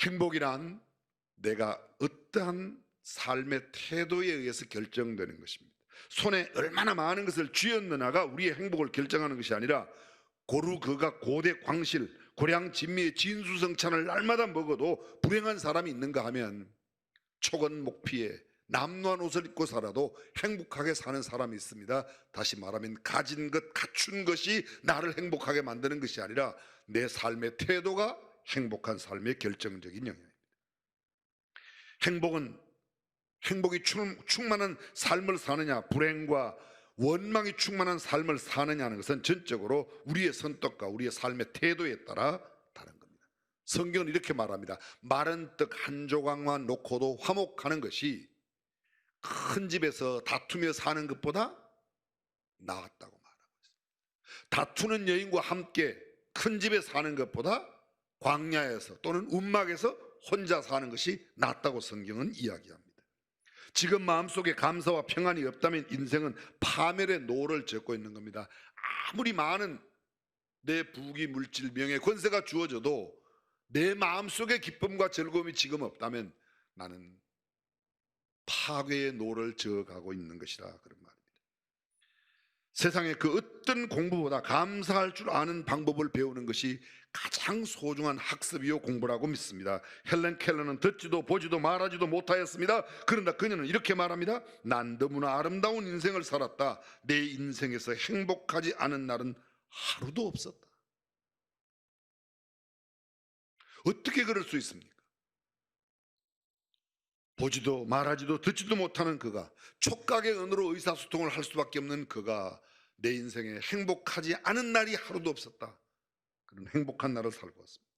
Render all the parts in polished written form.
행복이란 내가 어떠한 삶의 태도에 의해서 결정되는 것입니다. 손에 얼마나 많은 것을 쥐었느냐가 우리의 행복을 결정하는 것이 아니라 고루 그가 고대 광실 고량진미의 진수성찬을 날마다 먹어도 불행한 사람이 있는가 하면 초건목피에 남루한 옷을 입고 살아도 행복하게 사는 사람이 있습니다. 다시 말하면 가진 것 갖춘 것이 나를 행복하게 만드는 것이 아니라 내 삶의 태도가 행복한 삶의 결정적인 영역입니다. 행복이 충만한 삶을 사느냐, 불행과 원망이 충만한 삶을 사느냐는 것은 전적으로 우리의 선택과 우리의 삶의 태도에 따라 다른 겁니다. 성경은 이렇게 말합니다. 마른 떡 한 조각만 놓고도 화목하는 것이 큰 집에서 다투며 사는 것보다 나았다고 말하고 있습니다. 다투는 여인과 함께 큰 집에 사는 것보다 광야에서 또는 움막에서 혼자 사는 것이 낫다고 성경은 이야기합니다. 지금 마음속에 감사와 평안이 없다면 인생은 파멸의 노를 젓고 있는 겁니다. 아무리 많은 내 부귀 물질 명예 권세가 주어져도 내 마음속에 기쁨과 즐거움이 지금 없다면 나는 파괴의 노를 저어가고 있는 것이라 그런 말입니다. 세상에 그 어떤 공부보다 감사할 줄 아는 방법을 배우는 것이 가장 소중한 학습이요 공부라고 믿습니다. 헬렌 켈러는 듣지도 보지도 말하지도 못하였습니다. 그러나 그녀는 이렇게 말합니다. 난 너무나 아름다운 인생을 살았다. 내 인생에서 행복하지 않은 날은 하루도 없었다. 어떻게 그럴 수 있습니까? 보지도 말하지도 듣지도 못하는 그가, 촉각의 언어로 의사소통을 할 수밖에 없는 그가 내 인생에 행복하지 않은 날이 하루도 없었다. 그런 행복한 날을 살고 왔습니다.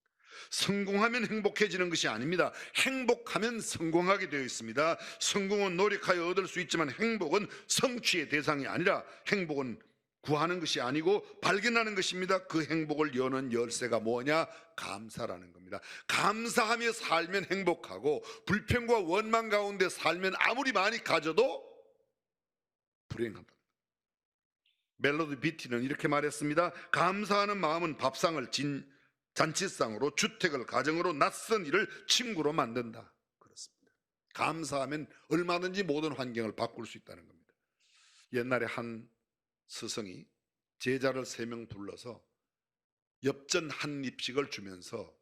성공하면 행복해지는 것이 아닙니다. 행복하면 성공하게 되어 있습니다. 성공은 노력하여 얻을 수 있지만 행복은 성취의 대상이 아니라 행복은 구하는 것이 아니고 발견하는 것입니다. 그 행복을 여는 열쇠가 뭐냐? 감사라는 겁니다. 감사하며 살면 행복하고 불평과 원망 가운데 살면 아무리 많이 가져도 불행하다. 멜로디 비티는 이렇게 말했습니다. 감사하는 마음은 밥상을 잔치상으로, 주택을 가정으로, 낯선 일을 친구로 만든다. 그렇습니다. 감사하면 얼마든지 모든 환경을 바꿀 수 있다는 겁니다. 옛날에 한 스승이 제자를 3명 불러서 엽전 한 입씩을 주면서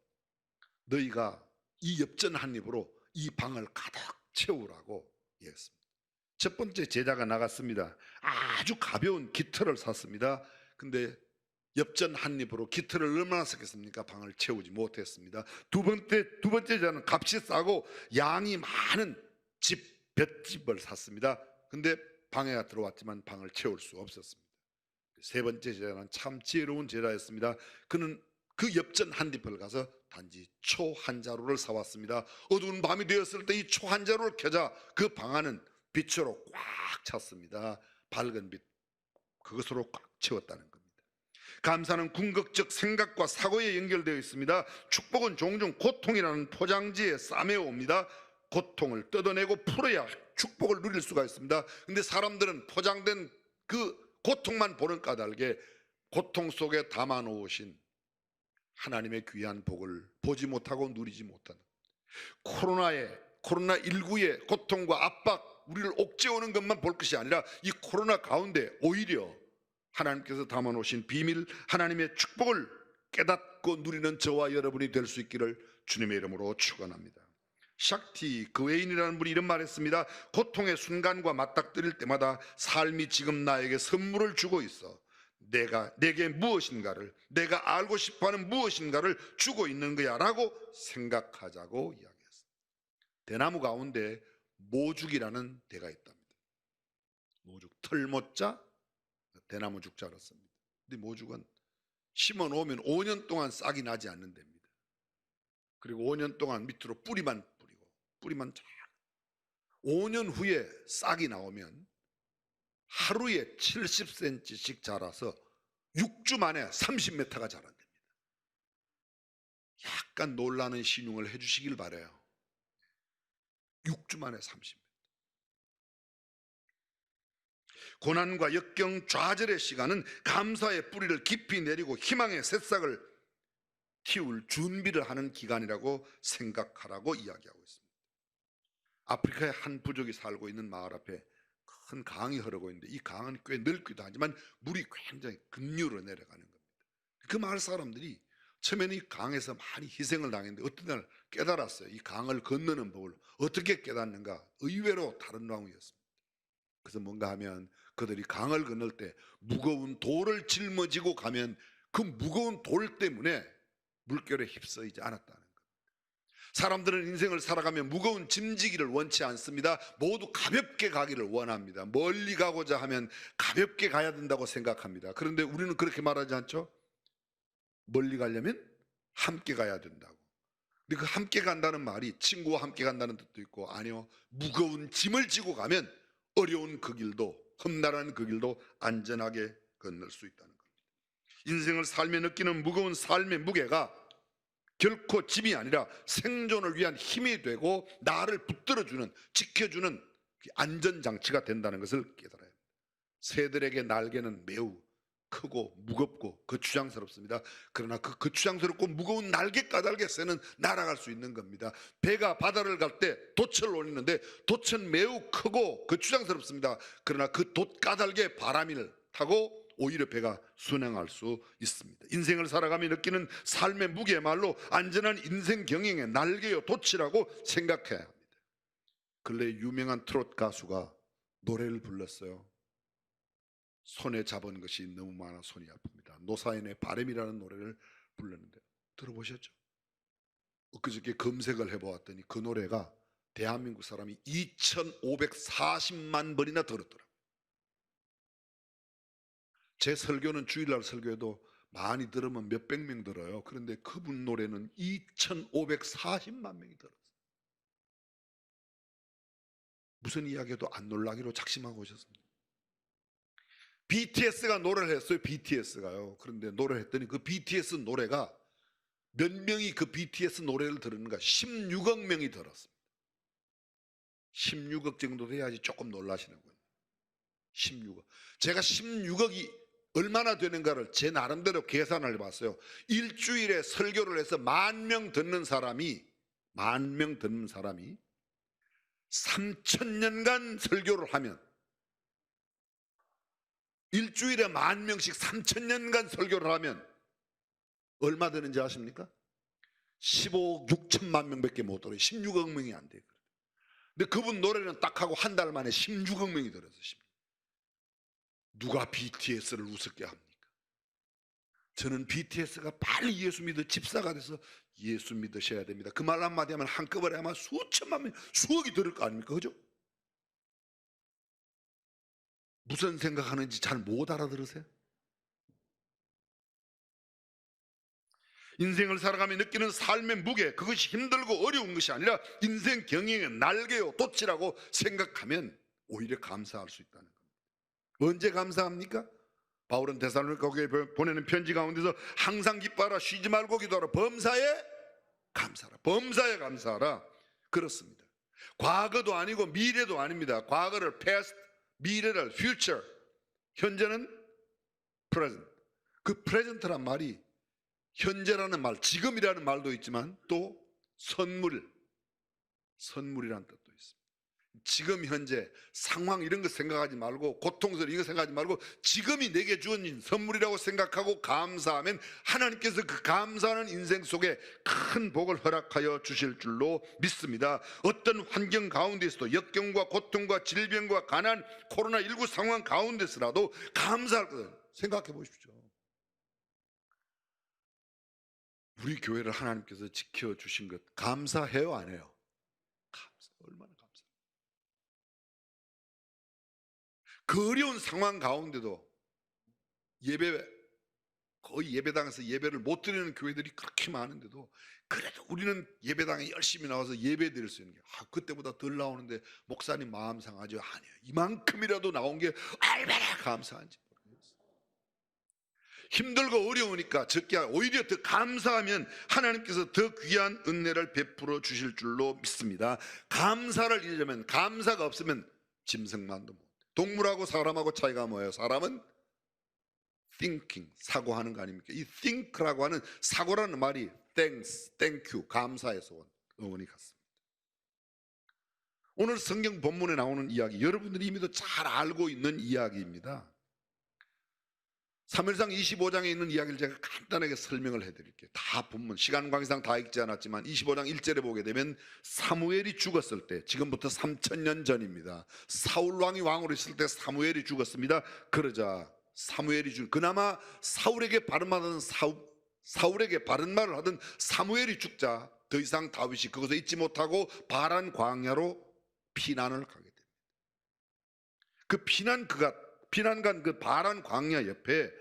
너희가 이 엽전 한 입으로 이 방을 가득 채우라고 얘기했습니다. 첫 번째 제자가 나갔습니다. 아주 가벼운 깃털을 샀습니다. 근데 엽전 한 입으로 깃털을 얼마나 샀겠습니까? 방을 채우지 못했습니다. 두 번째 제자는 값이 싸고 양이 많은 볏집을 샀습니다. 근데 방에 들어왔지만 방을 채울 수 없었습니다. 세 번째 제자는 참 지혜로운 제자였습니다. 그는 그 엽전 한 잎을 가서 단지 초 한 자루를 사왔습니다. 어두운 밤이 되었을 때 이 초 한 자루를 켜자 그 방 안은 빛으로 꽉 찼습니다. 밝은 빛, 그것으로 꽉 채웠다는 겁니다. 감사는 궁극적 생각과 사고에 연결되어 있습니다. 축복은 종종 고통이라는 포장지에 싸매어 옵니다. 고통을 뜯어내고 풀어야 축복을 누릴 수가 있습니다. 근데 사람들은 포장된 그 고통만 보는 까닭에 고통 속에 담아 놓으신 하나님의 귀한 복을 보지 못하고 누리지 못하는, 코로나19의 고통과 압박, 우리를 옥죄오는 것만 볼 것이 아니라 이 코로나 가운데 오히려 하나님께서 담아 놓으신 비밀, 하나님의 축복을 깨닫고 누리는 저와 여러분이 될 수 있기를 주님의 이름으로 축원합니다. 샥티 그웨인이라는 분이 이런 말했습니다. 고통의 순간과 맞닥뜨릴 때마다 삶이 지금 나에게 선물을 주고 있어. 내게 무엇인가를, 내가 알고 싶어하는 무엇인가를 주고 있는 거야 라고 생각하자고 이야기했습니다. 대나무 가운데 모죽이라는 대가 있답니다. 모죽, 털모자, 대나무 죽자로 씁니다. 근데 모죽은 심어 놓으면 5년 동안 싹이 나지 않는 데입니다. 그리고 5년 동안 밑으로 뿌리만 쫙 5년 후에 싹이 나오면 하루에 70cm씩 자라서 6주 만에 30m가 자란답니다. 약간 놀라는 신용을 해주시길 바라요. 6주 만에 30m. 고난과 역경 좌절의 시간은 감사의 뿌리를 깊이 내리고 희망의 새싹을 키울 준비를 하는 기간이라고 생각하라고 이야기하고 있습니다. 아프리카의 한 부족이 살고 있는 마을 앞에 큰 강이 흐르고 있는데 이 강은 꽤 넓기도 하지만 물이 굉장히 급류로 내려가는 겁니다. 그 마을 사람들이 처음에는 이 강에서 많이 희생을 당했는데 어떤 날 깨달았어요. 이 강을 건너는 법을 어떻게 깨닫는가? 의외로 다른 방법이었습니다. 그래서 뭔가 하면 그들이 강을 건널 때 무거운 돌을 짊어지고 가면 그 무거운 돌 때문에 물결에 휩싸이지 않았다는 것. 사람들은 인생을 살아가며 무거운 짐지기를 원치 않습니다. 모두 가볍게 가기를 원합니다. 멀리 가고자 하면 가볍게 가야 된다고 생각합니다. 그런데 우리는 그렇게 말하지 않죠? 멀리 가려면 함께 가야 된다고. 근데 그 함께 간다는 말이 친구와 함께 간다는 뜻도 있고, 아니요, 무거운 짐을 지고 가면 어려운 그 길도, 험난한 그 길도 안전하게 건널 수 있다는 겁니다. 인생을 살며 느끼는 무거운 삶의 무게가 결코 짐이 아니라 생존을 위한 힘이 되고 나를 붙들어주는, 지켜주는 안전장치가 된다는 것을 깨달아야 합니다. 새들에게 날개는 매우 크고 무겁고 거추장스럽습니다. 그러나 그 거추장스럽고 무거운 날개 까닭에 새는 날아갈 수 있는 겁니다. 배가 바다를 갈 때 돛을 올리는데 돛은 매우 크고 거추장스럽습니다. 그러나 그 돛 까닭에 바람을 타고 오히려 배가 순항할 수 있습니다. 인생을 살아가며 느끼는 삶의 무게야말로 안전한 인생 경영의 날개요 돛이라고 생각해야 합니다. 근래 유명한 트로트 가수가 노래를 불렀어요. 손에 잡은 것이 너무 많아 손이 아픕니다. 노사연의 바람이라는 노래를 불렀는데 들어보셨죠? 엊그저께 검색을 해보았더니 그 노래가 대한민국 사람이 2,540만 번이나 들었더라고요. 제 설교는 주일날 설교에도 많이 들으면 몇백 명 들어요. 그런데 그분 노래는 2,540만 명이 들었어요. 무슨 이야기도 안 놀라기로 작심하고 오셨습니다. BTS가 노래를 했어요. BTS가요. 그런데 노래를 했더니 그 BTS 노래가 몇 명이 그 BTS 노래를 들었는가? 16억 명이 들었습니다. 16억 정도 돼야지 조금 놀라시는 거예요. 16억. 제가 16억이 얼마나 되는가를 제 나름대로 계산을 해봤어요. 일주일에 설교를 해서 10,000명 듣는 사람이 3,000년간 설교를 하면, 일주일에 10,000명씩 3,000년간 설교를 하면 얼마 되는지 아십니까? 15억 6천만 명밖에 못 들어요. 16억 명이 안 돼요. 근데 그분 노래는 딱 하고 한 달 만에 16억 명이 들었어요. 누가 BTS를 우습게 합니까? 저는 BTS가 빨리 예수 믿어 집사가 돼서 예수 믿으셔야 됩니다. 그 말 한마디 하면 한꺼번에 아마 수천만 명, 수억이 들을 거 아닙니까? 그죠? 무슨 생각하는지 잘 못 알아들으세요? 인생을 살아가며 느끼는 삶의 무게, 그것이 힘들고 어려운 것이 아니라 인생 경영의 날개요 돛이라고 생각하면 오히려 감사할 수 있다는 겁니다. 언제 감사합니까? 바울은 데살로니가 교회에 보내는 편지 가운데서 항상 기뻐하라, 쉬지 말고 기도하라, 범사에 감사하라, 범사에 감사하라. 그렇습니다. 과거도 아니고 미래도 아닙니다. 과거를 past, 미래를 future, 현재는 present. 그 present란 말이 현재라는 말, 지금이라는 말도 있지만 또 선물이라는 뜻도 있습니다. 지금 현재 상황 이런 거 생각하지 말고, 고통스러운 이거 생각하지 말고 지금이 내게 주어진 선물이라고 생각하고 감사하면 하나님께서 그 감사하는 인생 속에 큰 복을 허락하여 주실 줄로 믿습니다. 어떤 환경 가운데서도 역경과 고통과 질병과 가난, 코로나19 상황 가운데서라도 감사할 것을 생각해 보십시오. 우리 교회를 하나님께서 지켜주신 것 감사해요, 안 해요? 감사, 얼마나 감사. 그 어려운 상황 가운데도 거의 예배당에서 예배를 못 드리는 교회들이 그렇게 많은데도 그래도 우리는 예배당에 열심히 나와서 예배 드릴 수 있는 게, 그때보다 덜 나오는데 목사님 마음 상하죠? 아니에요. 이만큼이라도 나온 게 얼마나 감사한지. 힘들고 어려우니까 적게 오히려 더 감사하면 하나님께서 더 귀한 은혜를 베풀어 주실 줄로 믿습니다. 감사를 잊으면, 감사가 없으면 짐승만도 못. 동물하고 사람하고 차이가 뭐예요? 사람은 thinking, 사고하는 거 아닙니까? 이 think라고 하는 사고라는 말이 thanks, thank you, 감사에서 온 어원이 같습니다. 오늘 성경 본문에 나오는 이야기, 여러분들이 이미도 잘 알고 있는 이야기입니다. 사무엘상 25장에 있는 이야기를 제가 간단하게 설명을 해드릴게요. 다 본문, 시간 관계상 다 읽지 않았지만 25장 1절에 보게 되면 사무엘이 죽었을 때, 지금부터 3000년 전입니다. 사울 왕이 왕으로 있을 때 사무엘이 죽었습니다. 그러자 사무엘이 그나마 사울에게 바른 말을 하던 사무엘이 죽자 더 이상 다윗이 그것을 잊지 못하고 바란 광야로 피난을 가게 됩니다. 그 피난 간 그 바란 광야 옆에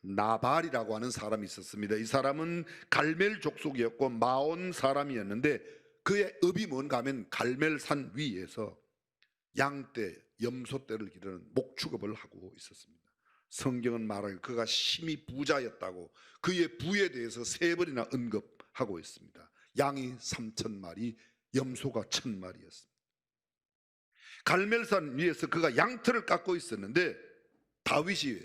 나발이라고 하는 사람이 있었습니다. 이 사람은 갈멜 족속이었고 마온 사람이었는데 그의 업이 뭔가 하면 갈멜산 위에서 양떼, 염소떼를 기르는 목축업을 하고 있었습니다. 성경은 말하기를 그가 심히 부자였다고 그의 부에 대해서 3번이나 언급하고 있습니다. 양이 3000마리, 염소가 1000마리였습니다. 갈멜산 위에서 그가 양털을 깎고 있었는데 다윗이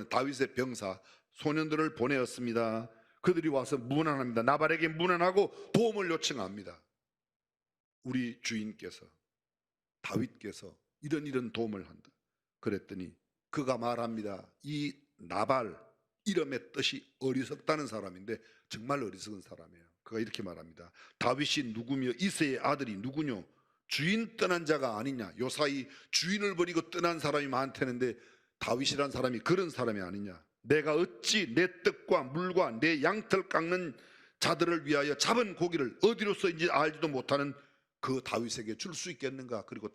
다윗의 병사 소년들을 보내었습니다. 그들이 와서 문안합니다. 나발에게 문안하고 도움을 요청합니다. 우리 주인께서, 다윗께서 이런 도움을 한다. 그랬더니 그가 말합니다. 이 나발, 이름의 뜻이 어리석다는 사람인데 정말 어리석은 사람이에요. 그가 이렇게 말합니다. 다윗이 누구며 이새의 아들이 누구뇨? 주인 떠난 자가 아니냐? 요사이 주인을 버리고 떠난 사람이 많다는데 다윗이란 사람이 그런 사람이 아니냐? 내가 어찌 내 떡과 물과 내 양털 깎는 자들을 위하여 잡은 고기를 어디로서인지 알지도 못하는 그 다윗에게 줄 수 있겠는가? 그리고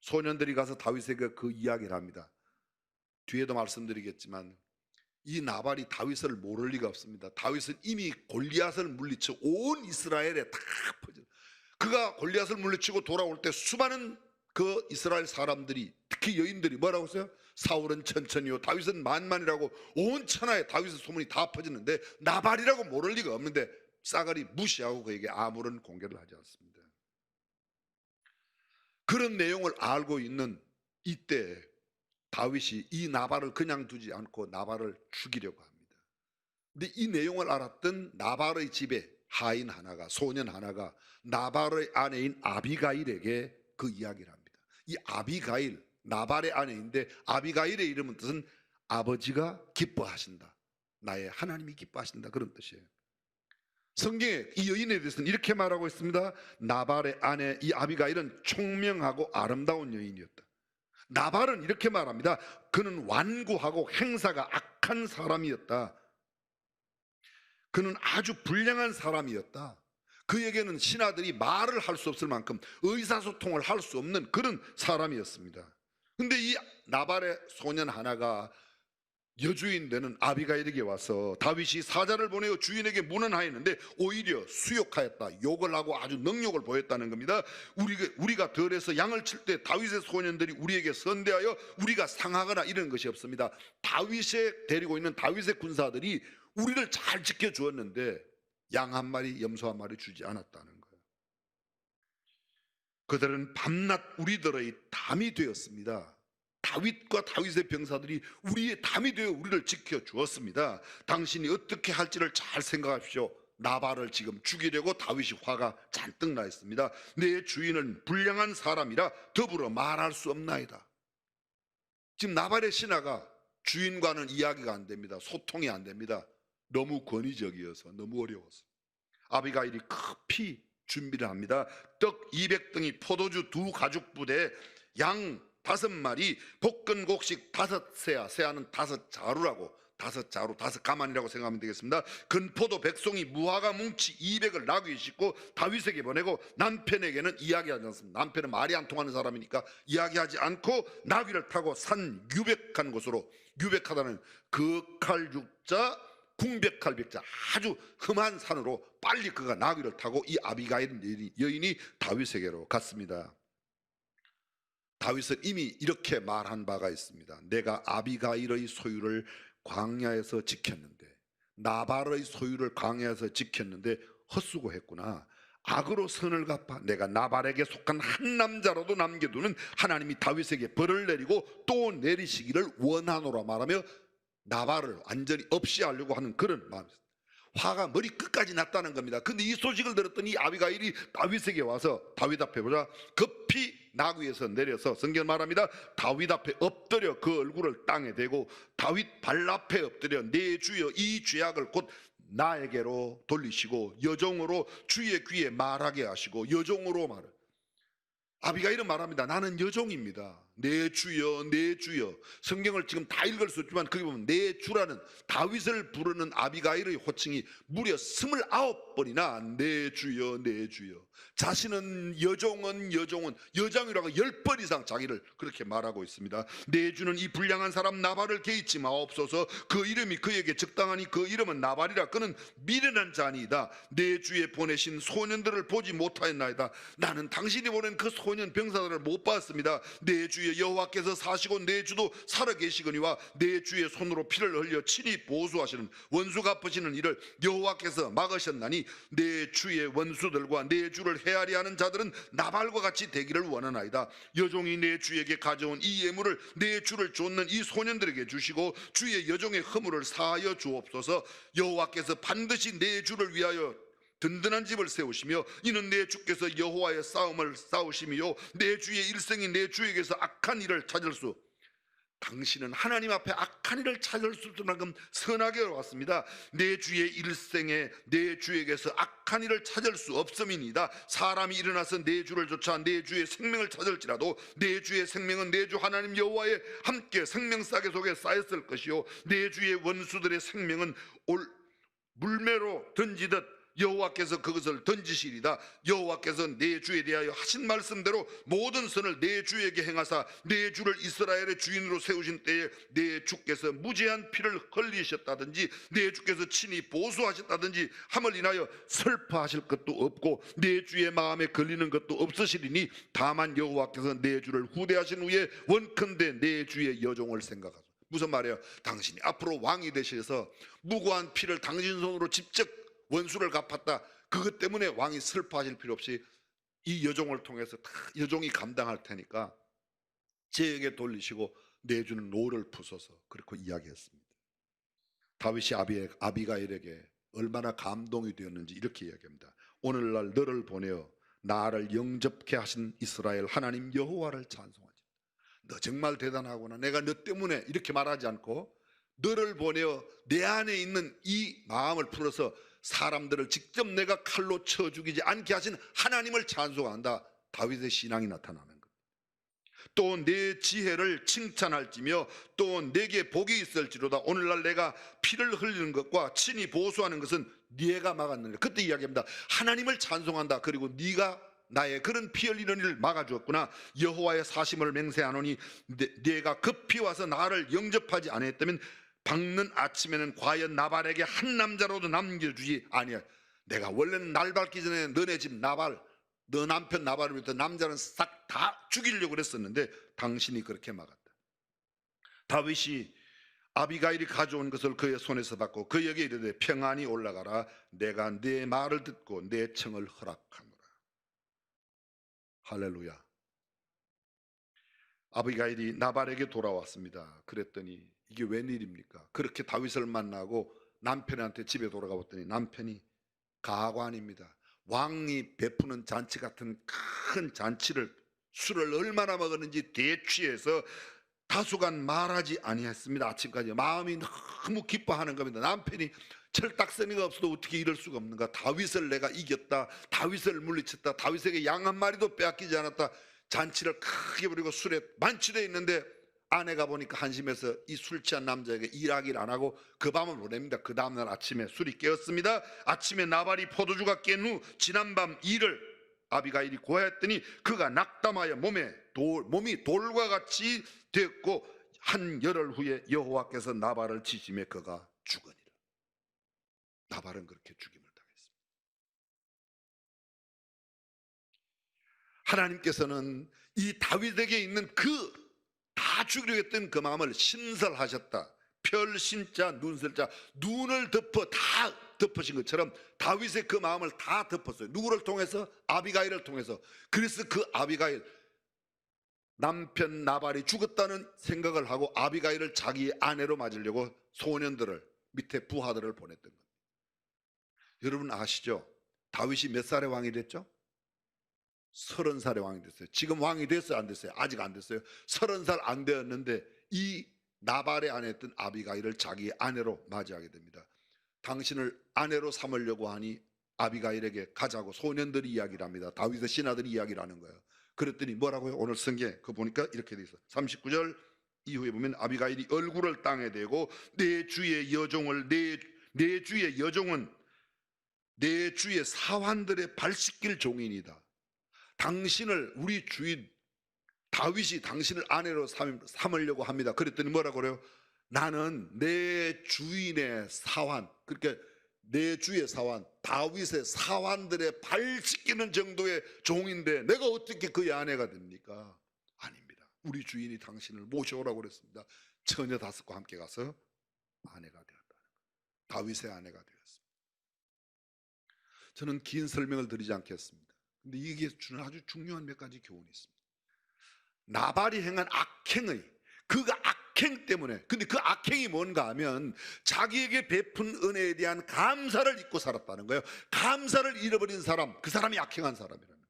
소년들이 가서 다윗에게 그 이야기를 합니다. 뒤에도 말씀드리겠지만 이 나발이 다윗을 모를 리가 없습니다. 다윗은 이미 골리앗을 물리쳐 온 이스라엘에 다 퍼져. 그가 골리앗을 물리치고 돌아올 때 수많은 그 이스라엘 사람들이, 특히 여인들이 뭐라고 했어요? 사울은 천천히요, 다윗은 만만이라고 온 천하에 다윗의 소문이 다 퍼지는데 나발이라고 모를 리가 없는데 싸가리 무시하고 그에게 아무런 공개를 하지 않습니다. 그런 내용을 알고 있는 이때 다윗이 이 나발을 그냥 두지 않고 나발을 죽이려고 합니다. 근데 이 내용을 알았던 나발의 집에 하인 하나가, 소년 하나가 나발의 아내인 아비가일에게 그 이야기를 합니다. 이 아비가일, 나발의 아내인데 아비가일의 이름은 뜻은 아버지가 기뻐하신다, 나의 하나님이 기뻐하신다, 그런 뜻이에요. 성경에 이 여인에 대해서는 이렇게 말하고 있습니다. 나발의 아내 이 아비가일은 총명하고 아름다운 여인이었다. 나발은 이렇게 말합니다. 그는 완고하고 행사가 악한 사람이었다. 그는 아주 불량한 사람이었다. 그에게는 신하들이 말을 할 수 없을 만큼 의사소통을 할 수 없는 그런 사람이었습니다. 근데 이 나발의 소년 하나가 여주인 되는 아비가일에게 와서 다윗이 사자를 보내어 주인에게 문안하였는데 오히려 수욕하였다, 욕을 하고 아주 능욕을 보였다는 겁니다. 우리가 들에서 양을 칠 때 다윗의 소년들이 우리에게 선대하여 우리가 상하거나 이런 것이 없습니다. 다윗에 데리고 있는 다윗의 군사들이 우리를 잘 지켜주었는데 양 한 마리, 염소 한 마리 주지 않았다는 거예요. 그들은 밤낮 우리들의 담이 되었습니다. 다윗과 다윗의 병사들이 우리의 담이 되어 우리를 지켜주었습니다. 당신이 어떻게 할지를 잘 생각하십시오. 나발을 지금 죽이려고 다윗이 화가 잔뜩 나 있습니다. 내 주인은 불량한 사람이라 더불어 말할 수 없나이다. 지금 나발의 신하가 주인과는 이야기가 안 됩니다. 소통이 안 됩니다. 너무 권위적이어서, 너무 어려워서. 아비가일이 급히 준비를 합니다. 떡 200덩이, 포도주 2가죽부대, 양 5마리, 볶은 곡식 5세아, 세아는 5자루라고, 5자루, 5가만이라고 생각하면 되겠습니다. 건포도 100송이, 무화과 뭉치 200을 나귀에 싣고 다윗에게 보내고 남편에게는 이야기하지 않습니다. 남편은 말이 안 통하는 사람이니까 이야기하지 않고 나귀를 타고 산 유백한 곳으로, 유백하다는 극할육자 궁백할백자 아주 험한 산으로 빨리 그가 나귀를 타고 이 아비가일 여인이 다윗에게로 갔습니다. 다윗은 이미 이렇게 말한 바가 있습니다. 내가 아비가일의 소유를 광야에서 지켰는데, 나발의 소유를 광야에서 지켰는데 헛수고했구나. 악으로 선을 갚아 내가 나발에게 속한 한 남자라도 남겨두는 하나님이 다윗에게 벌을 내리고 또 내리시기를 원하노라 말하며 나발을 완전히 없이 하려고 하는 그런 마음이었습니다. 화가 머리 끝까지 났다는 겁니다. 근데 이 소식을 들었더니 아비가일이 다윗에게 와서 다윗 앞에 보자 급히 나귀에서 내려서 성경 말합니다. 다윗 앞에 엎드려 그 얼굴을 땅에 대고 다윗 발 앞에 엎드려 내 주여 이 죄악을 곧 나에게로 돌리시고 여종으로 주의 귀에 말하게 하시고 여종으로 말을 아비가일은 말합니다. 나는 여종입니다. 내 주여 내 주여. 성경을 지금 다 읽을 수 없지만 거기 보면 내 주라는 다윗을 부르는 아비가일의 호칭이 무려 29번이나 내 주여 내 주여. 자신은 여종은 여종이라고 10번 이상 자기를 그렇게 말하고 있습니다. 내 주는 이 불량한 사람 나발을 개의치 마옵소서. 그 이름이 그에게 적당하니 그 이름은 나발이라. 그는 미련한 자니이다. 내 주에 보내신 소년들을 보지 못하였나이다. 나는 당신이 보낸 그 소년 병사들을 못 봤습니다. 내 주의 여호와께서 사시고 내 주도 살아 계시거니와 내 주의 손으로 피를 흘려 친히 보수하시는 원수 갚으시는 일을 여호와께서 막으셨나니 내 주의 원수들과 내 주를 헤아리 하는 자들은 나발과 같이 되기를 원하나이다. 여종이 내 주에게 가져온 이 예물을 내 주를 쫓는 이 소년들에게 주시고 주의 여종의 허물을 사하여 주옵소서. 여호와께서 반드시 내 주를 위하여 든든한 집을 세우시며 이는 내 주께서 여호와의 싸움을 싸우심이요 내 주의 일생이 내 주에게서 악한 일을 찾을 수 당신은 하나님 앞에 악한 일을 찾을 수 없을 만큼 선하게 왔습니다. 내 주의 일생에 내 주에게서 악한 일을 찾을 수 없음이니이다. 사람이 일어나서 내 주를 쫓아 내 주의 생명을 찾을지라도 내 주의 생명은 내 주 하나님 여호와의 함께 생명싸개 속에 쌓였을 것이요 내 주의 원수들의 생명은 물매로 던지듯 여호와께서 그것을 던지시리다. 여호와께서 내 주에 대하여 하신 말씀대로 모든 선을 내 주에게 행하사 내 주를 이스라엘의 주인으로 세우신 때에 내 주께서 무죄한 피를 흘리셨다든지 내 주께서 친히 보수하셨다든지 함을 인하여 슬퍼하실 것도 없고 내 주의 마음에 걸리는 것도 없으시리니 다만 여호와께서 내 주를 후대하신 후에 원컨대 내 주의 여종을 생각하소서. 무슨 말이에요? 당신이 앞으로 왕이 되셔서 무고한 피를 당신 손으로 직접 원수를 갚았다. 그것 때문에 왕이 슬퍼하실 필요 없이 이 여종을 통해서 다 여종이 감당할 테니까 제에게 돌리시고 내주는 노를 부숴서 그렇게 이야기했습니다. 다윗이 아비가일에게 얼마나 감동이 되었는지 이렇게 이야기합니다. 오늘날 너를 보내어 나를 영접케 하신 이스라엘 하나님 여호와를 찬송하지. 너 정말 대단하구나. 내가 너 때문에 이렇게 말하지 않고 너를 보내어 내 안에 있는 이 마음을 풀어서 사람들을 직접 내가 칼로 쳐 죽이지 않게 하신 하나님을 찬송한다. 다윗의 신앙이 나타나는 것. 또 내 지혜를 칭찬할지며 또 내게 복이 있을지로다. 오늘날 내가 피를 흘리는 것과 친히 보수하는 것은 네가 막았느니라. 그때 이야기합니다. 하나님을 찬송한다. 그리고 네가 나의 그런 피 흘리는 일을 막아주었구나. 여호와의 사심을 맹세하노니 네가 급히 와서 나를 영접하지 아니했다면 밝는 아침에는 과연 나발에게 한 남자로도 남겨주지 아니야. 내가 원래는 날 밝기 전에 너네 집 나발, 너 남편 나발을 위해서 남자는 싹 다 죽이려고 그랬었는데 당신이 그렇게 막았다. 다윗이 아비가일이 가져온 것을 그의 손에서 받고 그에게 이르되 평안히 올라가라. 내가 네 말을 듣고 내 청을 허락하노라. 할렐루야. 아비가일이 나발에게 돌아왔습니다. 그랬더니 이게 웬일입니까? 그렇게 다윗을 만나고 남편한테 집에 돌아가 봤더니 남편이 가관입니다. 왕이 베푸는 잔치 같은 큰 잔치를 술을 얼마나 먹었는지 대취해서 다수간 말하지 아니했습니다. 아침까지 마음이 너무 기뻐하는 겁니다. 남편이 철딱서니가 없어도 어떻게 이럴 수가 없는가. 다윗을 내가 이겼다. 다윗을 물리쳤다. 다윗에게 양 한 마리도 빼앗기지 않았다. 잔치를 크게 부리고 술에 만취되어 있는데 아내가 보니까 한심해서 이 술 취한 남자에게 일하기를 안 하고 그 밤을 보냅니다. 그 다음날 아침에 술이 깨었습니다. 아침에 나발이 포도주가 깬 후 지난밤 일을 아비가일이 고하였더니 그가 낙담하여 몸이 돌과 같이 되었고 한 열흘 후에 여호와께서 나발을 치심에 그가 죽으니라. 나발은 그렇게 죽임을 당했습니다. 하나님께서는 이 다윗에게 있는 다 죽이려 했던 그 마음을 신설하셨다. 별신자 눈설자 눈을 덮어 다 덮으신 것처럼 다윗의 그 마음을 다 덮었어요. 누구를 통해서? 아비가일을 통해서. 그래서 그 아비가일, 남편 나발이 죽었다는 생각을 하고 아비가일을 자기 아내로 맞으려고 소년들을, 밑에 부하들을 보냈던 겁니다. 여러분 아시죠? 다윗이 몇 살에 왕이 됐죠? 30살에 왕이 됐어요. 지금 왕이 됐어요? 안 됐어요? 아직 안 됐어요. 30살 안 되었는데 이 나발의 아내였던 아비가일을 자기 아내로 맞이하게 됩니다. 당신을 아내로 삼으려고 하니 아비가일에게 가자고 소년들이 이야기를 합니다. 다윗의 신하들이 이야기를 하는 거예요. 그랬더니 뭐라고요? 오늘 성경에 그 보니까 이렇게 돼 있어. 39절 이후에 보면 아비가일이 얼굴을 땅에 대고 내 주의 여종을 내 주의 여종은 내 주의 사환들의 발 씻길 종이니다. 당신을, 우리 주인 다윗이 당신을 아내로 삼으려고 합니다. 그랬더니 뭐라고 그래요? 나는 내 주인의 사환, 그러니까 내 주의 사환, 다윗의 사환들의 발 씻기는 정도의 종인데 내가 어떻게 그의 아내가 됩니까? 아닙니다. 우리 주인이 당신을 모셔오라고 그랬습니다. 처녀 5과 함께 가서 아내가 되었다. 다윗의 아내가 되었습니다. 저는 긴 설명을 드리지 않겠습니다. 근데 이게 주는 아주 중요한 몇 가지 교훈이 있습니다. 나발이 행한 악행의, 그 악행 때문에, 근데 그 악행이 뭔가 하면 자기에게 베푼 은혜에 대한 감사를 잊고 살았다는 거예요. 감사를 잃어버린 사람, 그 사람이 악행한 사람이라는 겁니다.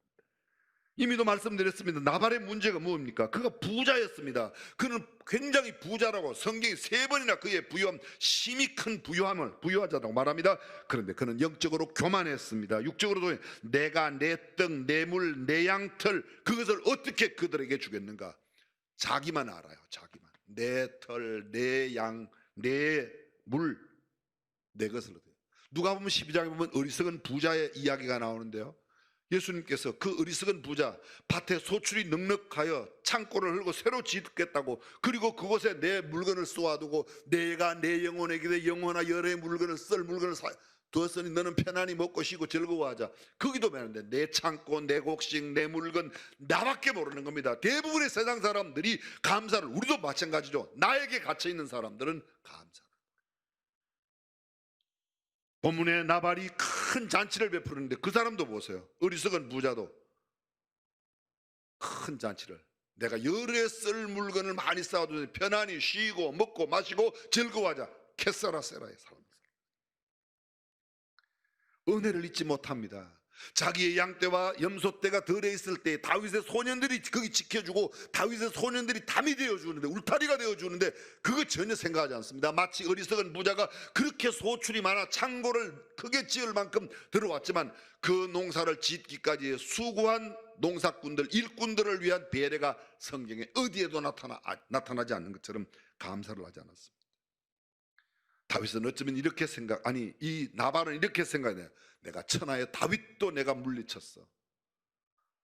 이미도 말씀드렸습니다. 나발의 문제가 뭡니까? 그가 부자였습니다. 그는 굉장히 부자라고 성경이 3번이나 그의 부유함, 심히 큰 부유함을 부유하자라고 말합니다. 그런데 그는 영적으로 교만했습니다. 육적으로도 내가 내 떡, 내 물, 내 양털, 그것을 어떻게 그들에게 주겠는가? 자기만 알아요. 자기만. 내 털, 내 양, 내 물, 내 것을 얻어요. 누가 보면 12장에 보면 어리석은 부자의 이야기가 나오는데요, 예수님께서 그 어리석은 부자, 밭에 소출이 넉넉하여 창고를 헐고 새로 짓겠다고, 그리고 그곳에 내 물건을 쏘아두고 내가 내 영혼에게 영혼아 여러 물건을 쓸 물건을 두었으니 너는 편안히 먹고 쉬고 즐거워하자. 거기도 말하는데 내 창고, 내 곡식, 내 물건, 나밖에 모르는 겁니다. 대부분의 세상 사람들이 감사를, 우리도 마찬가지죠. 나에게 갇혀있는 사람들은 감사. 본문에 나발이 큰 잔치를 베푸는데 그 사람도 보세요. 어리석은 부자도 큰 잔치를, 내가 여러 해 쓸 물건을 많이 쌓아두니 편안히 쉬고 먹고 마시고 즐거워하자. 캐사라세라의 사람. 은혜를 잊지 못합니다. 자기의 양떼와 염소떼가 덜에 있을 때 다윗의 소년들이 거기 지켜주고 다윗의 소년들이 담이 되어주는데, 울타리가 되어주는데 그거 전혀 생각하지 않습니다. 마치 어리석은 부자가 그렇게 소출이 많아 창고를 크게 지을 만큼 들어왔지만 그 농사를 짓기까지의 수고한 농사꾼들, 일꾼들을 위한 배려가 성경에 어디에도 나타나지 않는 것처럼 감사를 하지 않았습니다. 다윗은 어쩌면 이렇게 이 나발은 이렇게 생각해요. 내가 천하의 다윗도 내가 물리쳤어.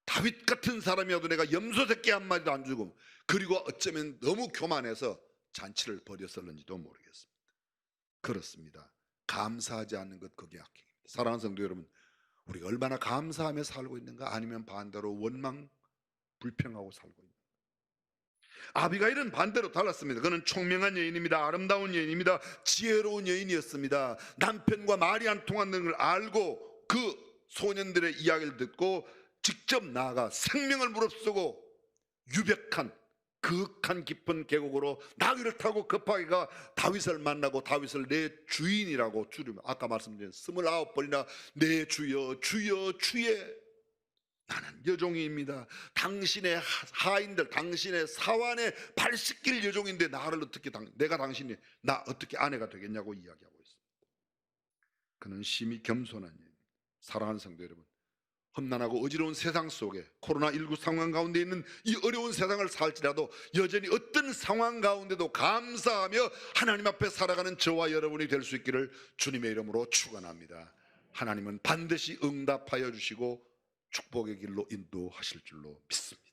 다윗 같은 사람이어도 내가 염소 새끼 한 마리도 안 주고, 그리고 어쩌면 너무 교만해서 잔치를 벌였을는지도 모르겠습니다. 그렇습니다. 감사하지 않는 것, 그게 악행입니다. 사랑하는 성도 여러분, 우리가 얼마나 감사하며 살고 있는가? 아니면 반대로 원망, 불평하고 살고 있는가? 아비가일은 반대로 달랐습니다. 그는 총명한 여인입니다. 아름다운 여인입니다. 지혜로운 여인이었습니다. 남편과 말이 안 통하는 걸 알고 그 소년들의 이야기를 듣고 직접 나아가 생명을 무릅쓰고 유백한 그윽한 깊은 계곡으로 나귀를 타고 급하게 가 다윗을 만나고 다윗을 내 주인이라고 주름, 아까 말씀드린 29번이나 내 주여 주여 주의 나는 여종입니다. 당신의 하인들, 당신의 사환의 발 씻길 여종인데 나를 어떻게 내가 당신이 나 어떻게 아내가 되겠냐고 이야기하고 있습니다. 그는 심히 겸손한 여인. 사랑하는 성도 여러분, 험난하고 어지러운 세상 속에 코로나19 상황 가운데 있는 이 어려운 세상을 살지라도 여전히 어떤 상황 가운데도 감사하며 하나님 앞에 살아가는 저와 여러분이 될 수 있기를 주님의 이름으로 축원합니다. 하나님은 반드시 응답하여 주시고 축복의 길로 인도하실 줄로 믿습니다.